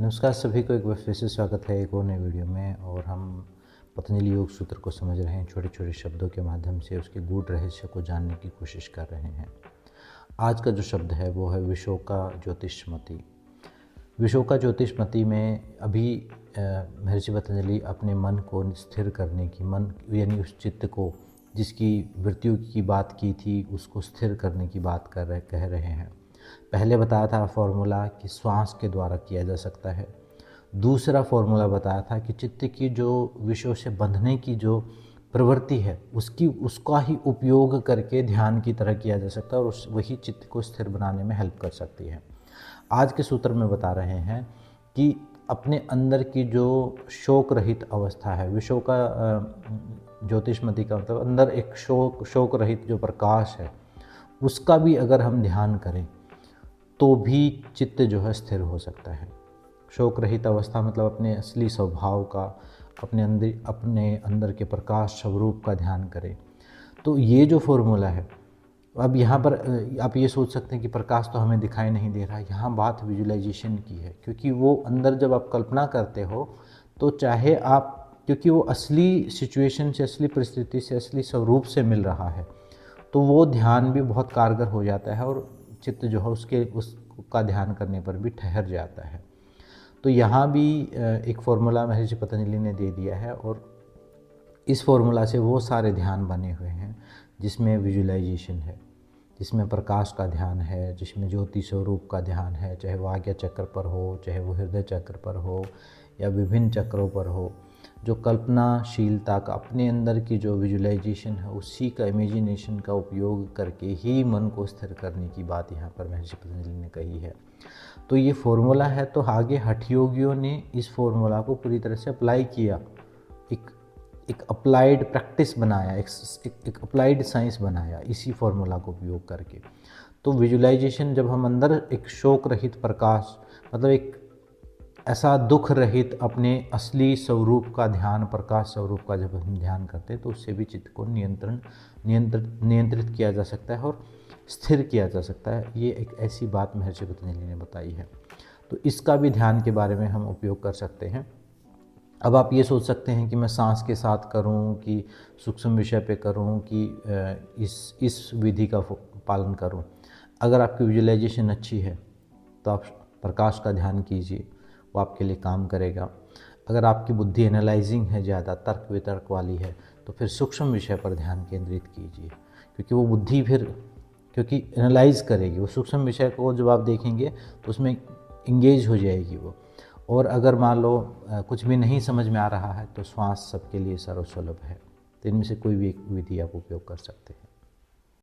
नमस्कार सभी को, एक बार फिर से स्वागत है एक और नई वीडियो में। और हम पतंजलि योग सूत्र को समझ रहे हैं, छोटे छोटे शब्दों के माध्यम से उसके गूढ़ रहस्य को जानने की कोशिश कर रहे हैं। आज का जो शब्द है वो है विशोका ज्योतिषमति। विशोका ज्योतिषमति में अभी महर्षि पतंजलि अपने मन को स्थिर करने की, मन यानी उस चित्त को जिसकी वृत्तियों की बात की थी उसको स्थिर करने की बात कह रहे हैं। पहले बताया था फॉर्मूला कि श्वास के द्वारा किया जा सकता है। दूसरा फॉर्मूला बताया था कि चित्त की जो विषयों से बंधने की जो प्रवृत्ति है उसका ही उपयोग करके ध्यान की तरह किया जा सकता है और वही चित्त को स्थिर बनाने में हेल्प कर सकती है। आज के सूत्र में बता रहे हैं कि अपने अंदर की जो शोक रहित अवस्था है, विशोका ज्योतिषमति का मतलब अंदर एक शोक रहित जो प्रकाश है उसका भी अगर हम ध्यान करें तो भी चित्त जो है स्थिर हो सकता है। शोक रहित अवस्था मतलब अपने असली स्वभाव का, अपने अंदर के प्रकाश स्वरूप का ध्यान करें। तो ये जो फॉर्मूला है, अब यहाँ पर आप ये सोच सकते हैं कि प्रकाश तो हमें दिखाई नहीं दे रहा है। यहाँ बात विजुअलाइजेशन की है, क्योंकि वो अंदर जब आप कल्पना करते हो तो चाहे आप, क्योंकि वो असली सिचुएशन से, असली परिस्थिति से, असली स्वरूप से मिल रहा है, तो वो ध्यान भी बहुत कारगर हो जाता है और चित्त जो है उसका ध्यान करने पर भी ठहर जाता है। तो यहाँ भी एक फॉर्मूला महर्षि पतंजलि ने दे दिया है और इस फॉर्मूला से वो सारे ध्यान बने हुए हैं जिसमें विजुअलाइजेशन है, जिसमें प्रकाश का ध्यान है, जिसमें ज्योति स्वरूप का ध्यान है, चाहे वो आज्ञा चक्र पर हो, चाहे वो हृदय चक्र पर हो या विभिन्न चक्रों पर हो। जो कल्पनाशीलता का, अपने अंदर की जो विजुअलाइजेशन है, उसी का, इमेजिनेशन का उपयोग करके ही मन को स्थिर करने की बात यहाँ पर महर्षि पतंजलि ने कही है। तो ये फॉर्मूला है। तो आगे हठ योगियों ने इस फॉर्मूला को पूरी तरह से अप्लाई किया, एक अप्लाइड प्रैक्टिस बनाया, एक अप्लाइड साइंस बनाया इसी फॉर्मूला को उपयोग करके। तो विजुअलाइजेशन, जब हम अंदर एक शोक रहित प्रकाश, मतलब एक ऐसा दुख रहित अपने असली स्वरूप का ध्यान, प्रकाश स्वरूप का जब हम ध्यान करते हैं तो उससे भी चित्त को नियंत्रित किया जा सकता है और स्थिर किया जा सकता है। ये एक ऐसी बात महर्षि पतंजलि ने बताई है। तो इसका भी ध्यान के बारे में हम उपयोग कर सकते हैं। अब आप ये सोच सकते हैं कि मैं सांस के साथ करूं, कि सूक्ष्म विषय पे करूं, कि इस विधि का पालन करूं। अगर आपकी विजुअलाइजेशन अच्छी है तो आप प्रकाश का ध्यान कीजिए, वो आपके लिए काम करेगा। अगर आपकी बुद्धि एनालाइजिंग है, ज़्यादा तर्क वितर्क वाली है, तो फिर सूक्ष्म विषय पर ध्यान केंद्रित कीजिए, क्योंकि वो बुद्धि फिर क्योंकि एनालाइज करेगी, वो सूक्ष्म विषय को जब आप देखेंगे तो उसमें इंगेज हो जाएगी वो। और अगर मान लो कुछ भी नहीं समझ में आ रहा है तो श्वास सबके लिए सर्वसुलभ है। तो इनमें से कोई भी एक विधि आप उपयोग कर सकते हैं।